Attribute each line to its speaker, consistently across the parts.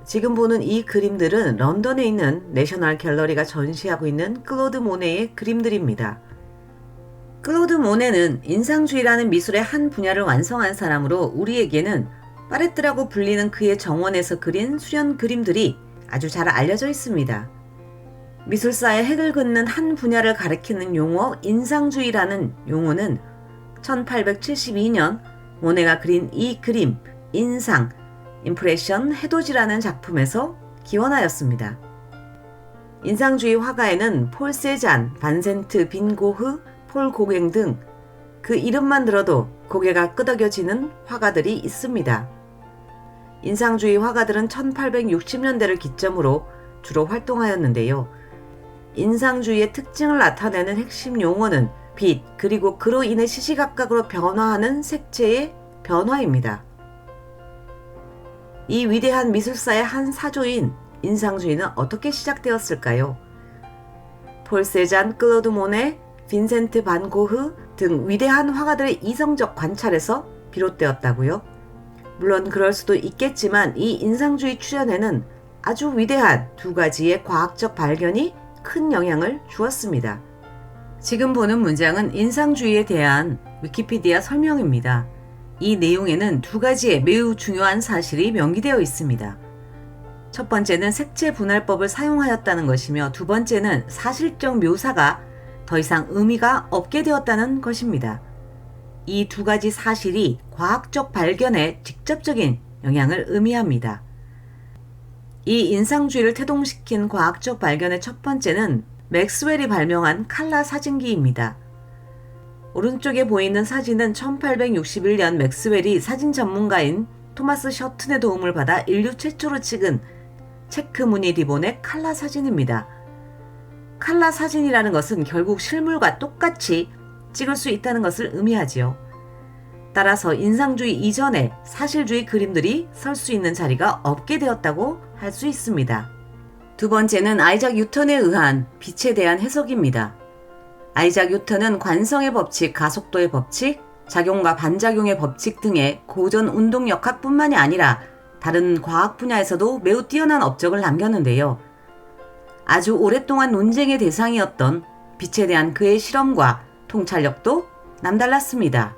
Speaker 1: 지금 보는 이 그림들은 런던에 있는 내셔널 갤러리가 전시하고 있는 클로드 모네의 그림들입니다. 클로드 모네는 인상주의라는 미술의 한 분야를 완성한 사람으로 우리에게는 파레트라고 불리는 그의 정원에서 그린 수련 그림들이 아주 잘 알려져 있습니다. 미술사의 핵을 긋는 한 분야를 가리키는 용어 인상주의라는 용어는 1872년 모네가 그린 이 그림 인상, 임프레션 해돋이라는 작품에서 기원하였습니다. 인상주의 화가에는 폴 세잔, 반센트, 빈 고흐, 폴 고갱 등 그 이름만 들어도 고개가 끄덕여지는 화가들이 있습니다. 인상주의 화가들은 1860년대를 기점으로 주로 활동하였는데요. 인상주의의 특징을 나타내는 핵심 용어는 빛, 그리고 그로 인해 시시각각으로 변화하는 색채의 변화입니다. 이 위대한 미술사의 한 사조인 인상주의는 어떻게 시작되었을까요? 폴 세잔, 클로드 모네, 빈센트 반 고흐 등 위대한 화가들의 이성적 관찰에서 비롯되었다고요? 물론 그럴 수도 있겠지만 이 인상주의 출현에는 아주 위대한 두 가지의 과학적 발견이 큰 영향을 주었습니다. 지금 보는 문장은 인상주의에 대한 위키피디아 설명입니다. 이 내용에는 두 가지의 매우 중요한 사실이 명기되어 있습니다. 첫 번째는 색채 분할법을 사용하였다는 것이며 두 번째는 사실적 묘사가 더 이상 의미가 없게 되었다는 것입니다. 이 두 가지 사실이 과학적 발견에 직접적인 영향을 의미합니다. 이 인상주의를 태동시킨 과학적 발견의 첫 번째는 맥스웰이 발명한 칼라 사진기입니다. 오른쪽에 보이는 사진은 1861년 맥스웰이 사진 전문가인 토마스 셔튼의 도움을 받아 인류 최초로 찍은 체크 무늬 리본의 칼라 사진입니다. 칼라 사진이라는 것은 결국 실물과 똑같이 찍을 수 있다는 것을 의미하지요. 따라서 인상주의 이전에 사실주의 그림들이 설 수 있는 자리가 없게 되었다고 할 수 있습니다. 두 번째는 아이작 뉴턴에 의한 빛에 대한 해석입니다. 아이작 뉴턴은 관성의 법칙, 가속도의 법칙, 작용과 반작용의 법칙 등의 고전 운동역학뿐만이 아니라 다른 과학 분야에서도 매우 뛰어난 업적을 남겼는데요. 아주 오랫동안 논쟁의 대상이었던 빛에 대한 그의 실험과 통찰력도 남달랐습니다.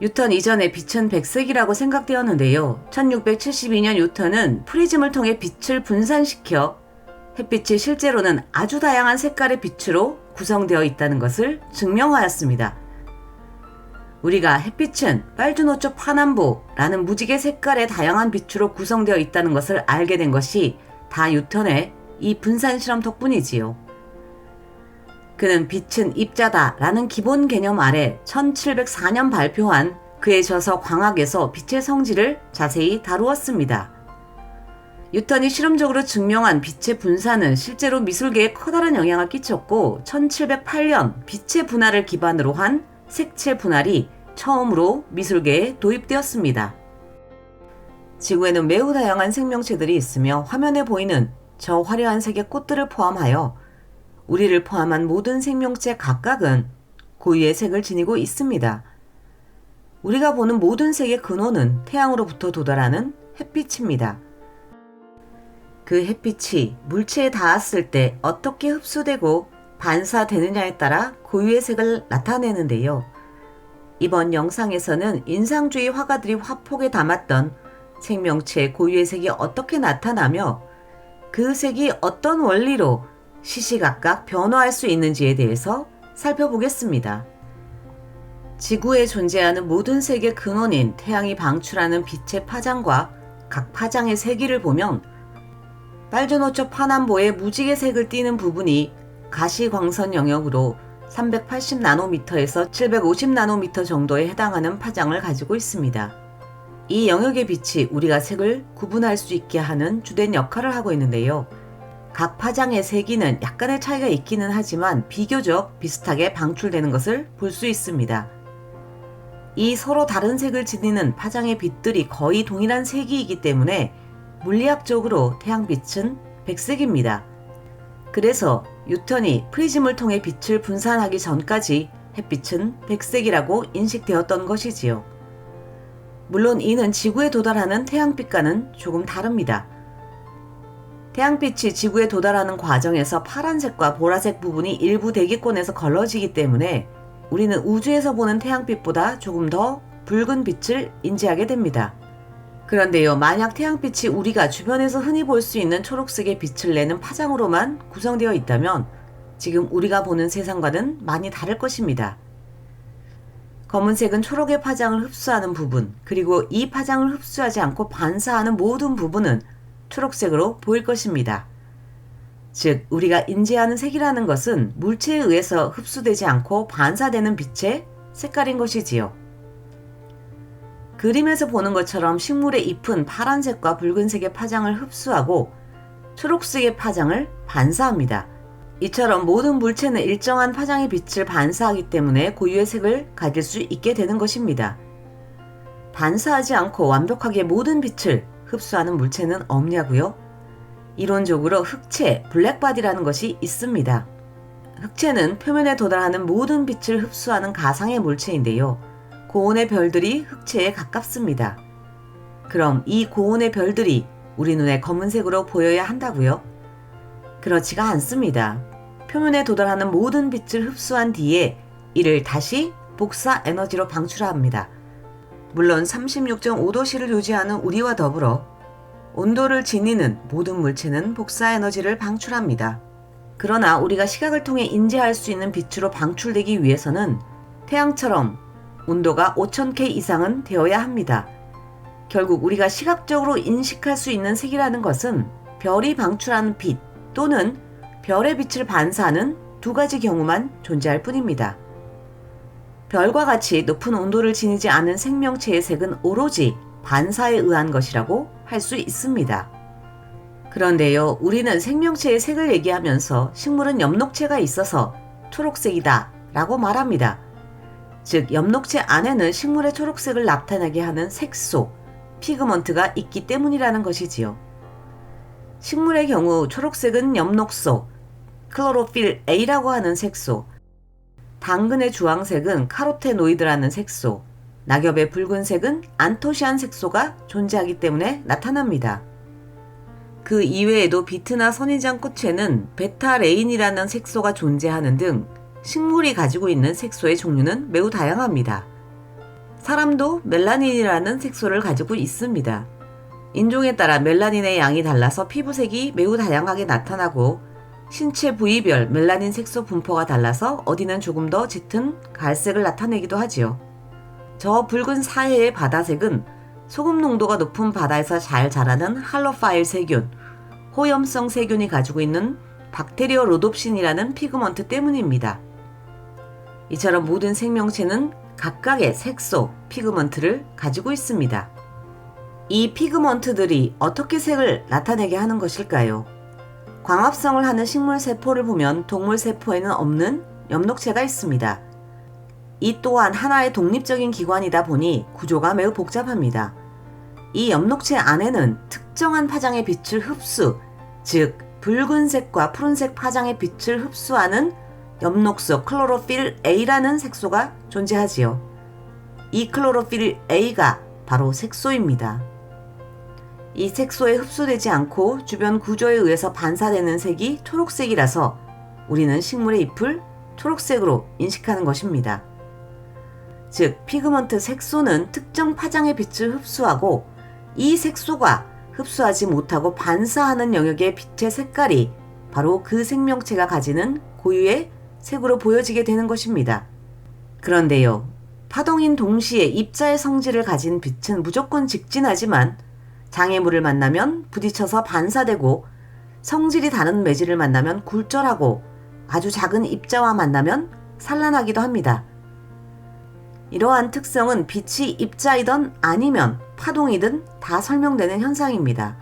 Speaker 1: 뉴턴 이전에 빛은 백색이라고 생각되었는데요. 1672년 뉴턴은 프리즘을 통해 빛을 분산시켜 햇빛이 실제로는 아주 다양한 색깔의 빛으로 구성되어 있다는 것을 증명하였습니다. 우리가 햇빛은 빨주노초 파남보라는 무지개 색깔의 다양한 빛으로 구성되어 있다는 것을 알게 된 것이 다 뉴턴의 이 분산 실험 덕분이지요. 그는 빛은 입자다라는 기본 개념 아래 1704년 발표한 그의 저서 광학에서 빛의 성질을 자세히 다루었습니다. 뉴턴이 실험적으로 증명한 빛의 분산은 실제로 미술계에 커다란 영향을 끼쳤고 1708년 빛의 분할을 기반으로 한 색채 분할이 처음으로 미술계에 도입되었습니다. 지구에는 매우 다양한 생명체들이 있으며 화면에 보이는 저 화려한 색의 꽃들을 포함하여 우리를 포함한 모든 생명체 각각은 고유의 색을 지니고 있습니다. 우리가 보는 모든 색의 근원은 태양으로부터 도달하는 햇빛입니다. 그 햇빛이 물체에 닿았을 때 어떻게 흡수되고 반사되느냐에 따라 고유의 색을 나타내는데요. 이번 영상에서는 인상주의 화가들이 화폭에 담았던 생명체의 고유의 색이 어떻게 나타나며 그 색이 어떤 원리로 시시각각 변화할 수 있는지에 대해서 살펴보겠습니다. 지구에 존재하는 모든 색의 근원인 태양이 방출하는 빛의 파장과 각 파장의 세기를 보면 빨주노초 파남보의 무지개 색을 띠는 부분이 가시광선 영역으로 380나노미터에서 750나노미터 정도에 해당하는 파장을 가지고 있습니다. 이 영역의 빛이 우리가 색을 구분할 수 있게 하는 주된 역할을 하고 있는데요. 각 파장의 세기는 약간의 차이가 있기는 하지만 비교적 비슷하게 방출되는 것을 볼 수 있습니다. 이 서로 다른 색을 지니는 파장의 빛들이 거의 동일한 색이기 때문에 물리학적으로 태양빛은 백색입니다. 그래서 뉴턴이 프리즘을 통해 빛을 분산하기 전까지 햇빛은 백색이라고 인식되었던 것이지요. 물론 이는 지구에 도달하는 태양빛과는 조금 다릅니다. 태양빛이 지구에 도달하는 과정에서 파란색과 보라색 부분이 일부 대기권에서 걸러지기 때문에 우리는 우주에서 보는 태양빛보다 조금 더 붉은 빛을 인지하게 됩니다. 그런데요, 만약 태양빛이 우리가 주변에서 흔히 볼 수 있는 초록색의 빛을 내는 파장으로만 구성되어 있다면 지금 우리가 보는 세상과는 많이 다를 것입니다. 검은색은 초록의 파장을 흡수하는 부분, 그리고 이 파장을 흡수하지 않고 반사하는 모든 부분은 초록색으로 보일 것입니다. 즉, 우리가 인지하는 색이라는 것은 물체에 의해서 흡수되지 않고 반사되는 빛의 색깔인 것이지요. 그림에서 보는 것처럼 식물의 잎은 파란색과 붉은색의 파장을 흡수하고 초록색의 파장을 반사합니다. 이처럼 모든 물체는 일정한 파장의 빛을 반사하기 때문에 고유의 색을 가질 수 있게 되는 것입니다. 반사하지 않고 완벽하게 모든 빛을 흡수하는 물체는 없냐고요? 이론적으로 흑체, 블랙바디라는 것이 있습니다. 흑체는 표면에 도달하는 모든 빛을 흡수하는 가상의 물체인데요. 고온의 별들이 흑체에 가깝습니다. 그럼 이 고온의 별들이 우리 눈에 검은색으로 보여야 한다고요? 그렇지가 않습니다. 표면에 도달하는 모든 빛을 흡수한 뒤에 이를 다시 복사 에너지로 방출합니다. 물론 36.5도씨를 유지하는 우리와 더불어 온도를 지니는 모든 물체는 복사 에너지를 방출합니다. 그러나 우리가 시각을 통해 인지할 수 있는 빛으로 방출되기 위해서는 태양처럼 온도가 5000K 이상은 되어야 합니다. 결국 우리가 시각적으로 인식할 수 있는 색이라는 것은 별이 방출하는 빛 또는 별의 빛을 반사하는 두 가지 경우만 존재할 뿐입니다. 별과 같이 높은 온도를 지니지 않은 생명체의 색은 오로지 반사에 의한 것이라고 할 수 있습니다. 그런데요, 우리는 생명체의 색을 얘기하면서 식물은 엽록체가 있어서 초록색이다 라고 말합니다. 즉, 엽록체 안에는 식물의 초록색을 나타내게 하는 색소, 피그먼트가 있기 때문이라는 것이지요. 식물의 경우 초록색은 엽록소, 클로로필 A라고 하는 색소, 당근의 주황색은 카로테노이드라는 색소, 낙엽의 붉은색은 안토시안 색소가 존재하기 때문에 나타납니다. 그 이외에도 비트나 선인장 꽃에는 베타레인이라는 색소가 존재하는 등 식물이 가지고 있는 색소의 종류는 매우 다양합니다. 사람도 멜라닌이라는 색소를 가지고 있습니다. 인종에 따라 멜라닌의 양이 달라서 피부색이 매우 다양하게 나타나고 신체 부위별 멜라닌 색소 분포가 달라서 어디는 조금 더 짙은 갈색을 나타내기도 하지요. 저 붉은 사해의 바다색은 소금 농도가 높은 바다에서 잘 자라는 할로파일 세균, 호염성 세균이 가지고 있는 박테리오 로놉신이라는 피그먼트 때문입니다. 이처럼 모든 생명체는 각각의 색소, 피그먼트를 가지고 있습니다. 이 피그먼트들이 어떻게 색을 나타내게 하는 것일까요? 광합성을 하는 식물 세포를 보면 동물 세포에는 없는 엽록체가 있습니다. 이 또한 하나의 독립적인 기관이다 보니 구조가 매우 복잡합니다. 이 엽록체 안에는 특정한 파장의 빛을 흡수, 즉 붉은색과 푸른색 파장의 빛을 흡수하는 엽록소 클로로필 A라는 색소가 존재하지요. 이 클로로필 A가 바로 색소입니다. 이 색소에 흡수되지 않고 주변 구조에 의해서 반사되는 색이 초록색이라서 우리는 식물의 잎을 초록색으로 인식하는 것입니다. 즉, 피그먼트 색소는 특정 파장의 빛을 흡수하고 이 색소가 흡수하지 못하고 반사하는 영역의 빛의 색깔이 바로 그 생명체가 가지는 고유의 색으로 보여지게 되는 것입니다. 그런데요, 파동인 동시에 입자의 성질을 가진 빛은 무조건 직진하지만 장애물을 만나면 부딪혀서 반사되고 성질이 다른 매질을 만나면 굴절하고 아주 작은 입자와 만나면 산란하기도 합니다. 이러한 특성은 빛이 입자이든 아니면 파동이든 다 설명되는 현상입니다.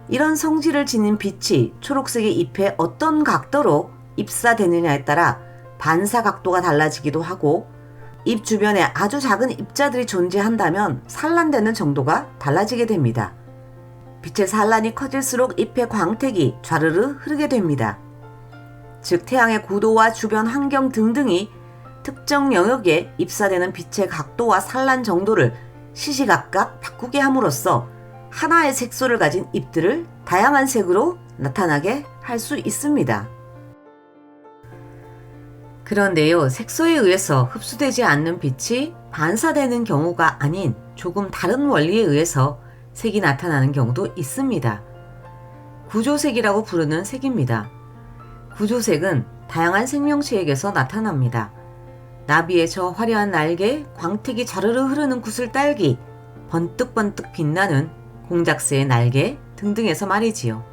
Speaker 1: 이런 성질을 지닌 빛이 초록색의 잎에 어떤 각도로 입사되느냐에 따라 반사 각도가 달라지기도 하고 잎 주변에 아주 작은 입자들이 존재한다면 산란되는 정도가 달라지게 됩니다. 빛의 산란이 커질수록 잎의 광택이 좌르르 흐르게 됩니다. 즉, 태양의 고도와 주변 환경 등등이 특정 영역에 입사되는 빛의 각도와 산란 정도를 시시각각 바꾸게 함으로써 하나의 색소를 가진 잎들을 다양한 색으로 나타나게 할 수 있습니다. 그런데요, 색소에 의해서 흡수되지 않는 빛이 반사되는 경우가 아닌 조금 다른 원리에 의해서 색이 나타나는 경우도 있습니다. 구조색이라고 부르는 색입니다. 구조색은 다양한 생명체에게서 나타납니다. 나비의 저 화려한 날개, 광택이 자르르 흐르는 구슬딸기, 번뜩번뜩 빛나는 공작새의 날개 등등에서 말이지요.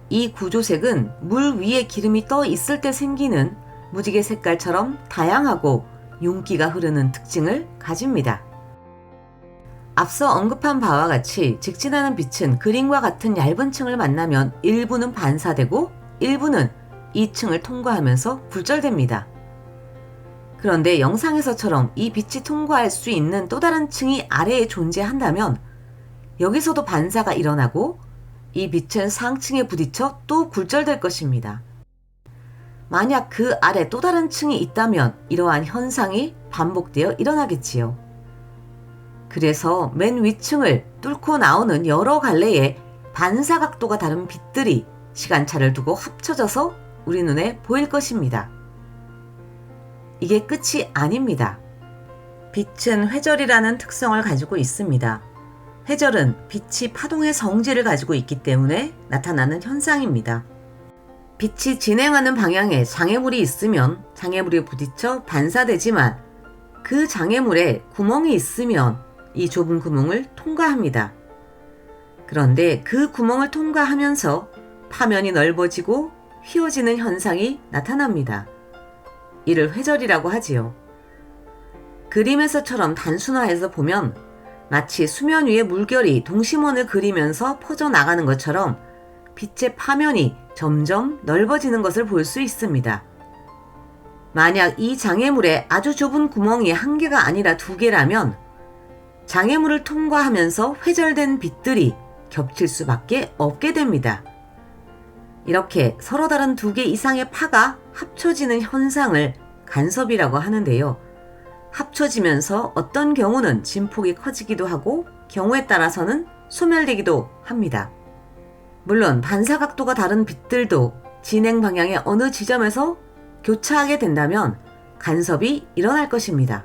Speaker 1: 이 구조색은 물 위에 기름이 떠 있을 때 생기는 무지개 색깔처럼 다양하고 윤기가 흐르는 특징을 가집니다. 앞서 언급한 바와 같이 직진하는 빛은 그림과 같은 얇은 층을 만나면 일부는 반사되고 일부는 이 층을 통과하면서 굴절됩니다. 그런데 영상에서처럼 이 빛이 통과할 수 있는 또 다른 층이 아래에 존재한다면 여기서도 반사가 일어나고 이 빛은 상층에 부딪혀 또 굴절될 것입니다. 만약 그 아래 또 다른 층이 있다면 이러한 현상이 반복되어 일어나겠지요. 그래서 맨 위층을 뚫고 나오는 여러 갈래의 반사 각도가 다른 빛들이 시간차를 두고 합쳐져서 우리 눈에 보일 것입니다. 이게 끝이 아닙니다. 빛은 회절이라는 특성을 가지고 있습니다. 회절은 빛이 파동의 성질을 가지고 있기 때문에 나타나는 현상입니다. 빛이 진행하는 방향에 장애물이 있으면 장애물이 부딪혀 반사되지만 그 장애물에 구멍이 있으면 이 좁은 구멍을 통과합니다. 그런데 그 구멍을 통과하면서 파면이 넓어지고 휘어지는 현상이 나타납니다. 이를 회절이라고 하지요. 그림에서처럼 단순화해서 보면 마치 수면 위에 물결이 동심원을 그리면서 퍼져나가는 것처럼 빛의 파면이 점점 넓어지는 것을 볼 수 있습니다. 만약 이 장애물에 아주 좁은 구멍이 한 개가 아니라 두 개라면 장애물을 통과하면서 회절된 빛들이 겹칠 수밖에 없게 됩니다. 이렇게 서로 다른 두 개 이상의 파가 합쳐지는 현상을 간섭이라고 하는데요. 합쳐지면서 어떤 경우는 진폭이 커지기도 하고 경우에 따라서는 소멸되기도 합니다. 물론 반사각도가 다른 빛들도 진행 방향의 어느 지점에서 교차하게 된다면 간섭이 일어날 것입니다.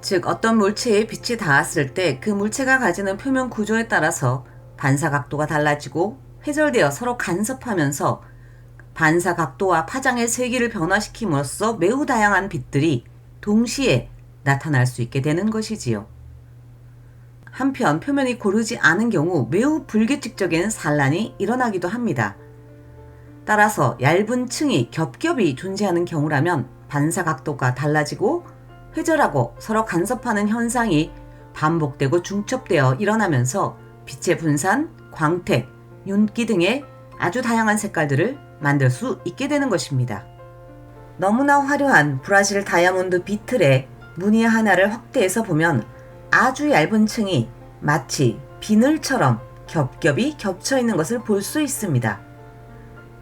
Speaker 1: 즉 어떤 물체에 빛이 닿았을 때 그 물체가 가지는 표면 구조에 따라서 반사각도가 달라지고 회절되어 서로 간섭하면서 반사각도와 파장의 세기를 변화시킴으로써 매우 다양한 빛들이 동시에 나타날 수 있게 되는 것이지요. 한편 표면이 고르지 않은 경우 매우 불규칙적인 산란이 일어나기도 합니다. 따라서 얇은 층이 겹겹이 존재하는 경우라면 반사각도가 달라지고 회절하고 서로 간섭하는 현상이 반복되고 중첩되어 일어나면서 빛의 분산, 광택, 윤기 등의 아주 다양한 색깔들을 만들 수 있게 되는 것입니다. 너무나 화려한 브라질 다이아몬드 비틀의 무늬 하나를 확대해서 보면 아주 얇은 층이 마치 비늘처럼 겹겹이 겹쳐 있는 것을 볼 수 있습니다.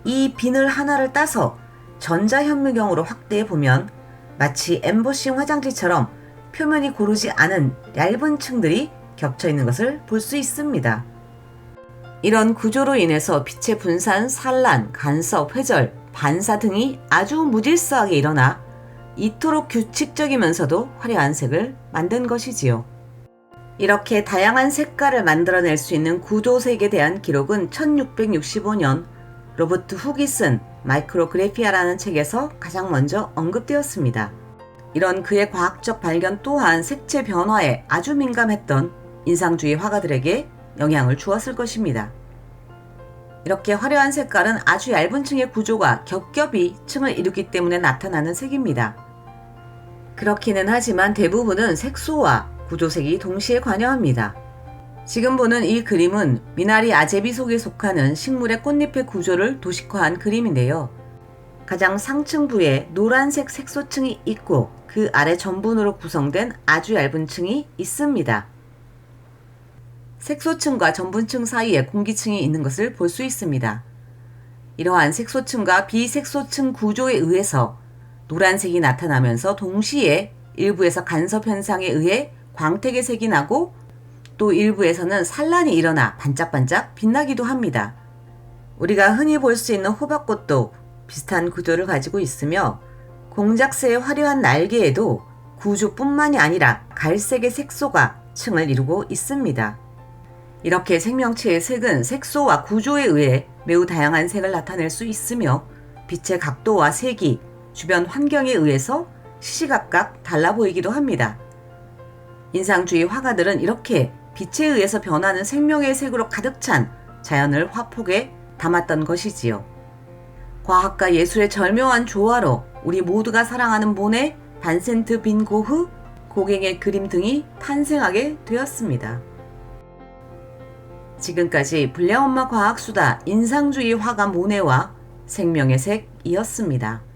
Speaker 1: 이 비늘 하나를 따서 전자현미경으로 확대해 보면 마치 엠보싱 화장지처럼 표면이 고르지 않은 얇은 층들이 겹쳐 있는 것을 볼 수 있습니다. 이런 구조로 인해서 빛의 분산, 산란, 간섭, 회절, 반사 등이 아주 무질서하게 일어나 이토록 규칙적이면서도 화려한 색을 만든 것이지요. 이렇게 다양한 색깔을 만들어낼 수 있는 구조색에 대한 기록은 1665년 로버트 훅이 쓴 마이크로그래피아라는 책에서 가장 먼저 언급되었습니다. 이런 그의 과학적 발견 또한 색채 변화에 아주 민감했던 인상주의 화가들에게 영향을 주었을 것입니다. 이렇게 화려한 색깔은 아주 얇은 층의 구조가 겹겹이 층을 이루기 때문에 나타나는 색입니다. 그렇기는 하지만 대부분은 색소와 구조색이 동시에 관여합니다. 지금 보는 이 그림은 미나리 아제비 속에 속하는 식물의 꽃잎의 구조를 도식화한 그림인데요. 가장 상층부에 노란색 색소층이 있고 그 아래 전분으로 구성된 아주 얇은 층이 있습니다. 색소층과 전분층 사이에 공기층이 있는 것을 볼 수 있습니다. 이러한 색소층과 비색소층 구조에 의해서 노란색이 나타나면서 동시에 일부에서 간섭 현상에 의해 광택의 색이 나고 또 일부에서는 산란이 일어나 반짝반짝 빛나기도 합니다. 우리가 흔히 볼 수 있는 호박꽃도 비슷한 구조를 가지고 있으며 공작새의 화려한 날개에도 구조뿐만이 아니라 갈색의 색소가 층을 이루고 있습니다. 이렇게 생명체의 색은 색소와 구조에 의해 매우 다양한 색을 나타낼 수 있으며 빛의 각도와 색이 주변 환경에 의해서 시시각각 달라 보이기도 합니다. 인상주의 화가들은 이렇게 빛에 의해서 변하는 생명의 색으로 가득 찬 자연을 화폭에 담았던 것이지요. 과학과 예술의 절묘한 조화로 우리 모두가 사랑하는 모네, 반센트 빈 고흐, 고갱의 그림 등이 탄생하게 되었습니다. 지금까지 불량엄마 과학수다 인상주의 화가 모네와 생명의 색이었습니다.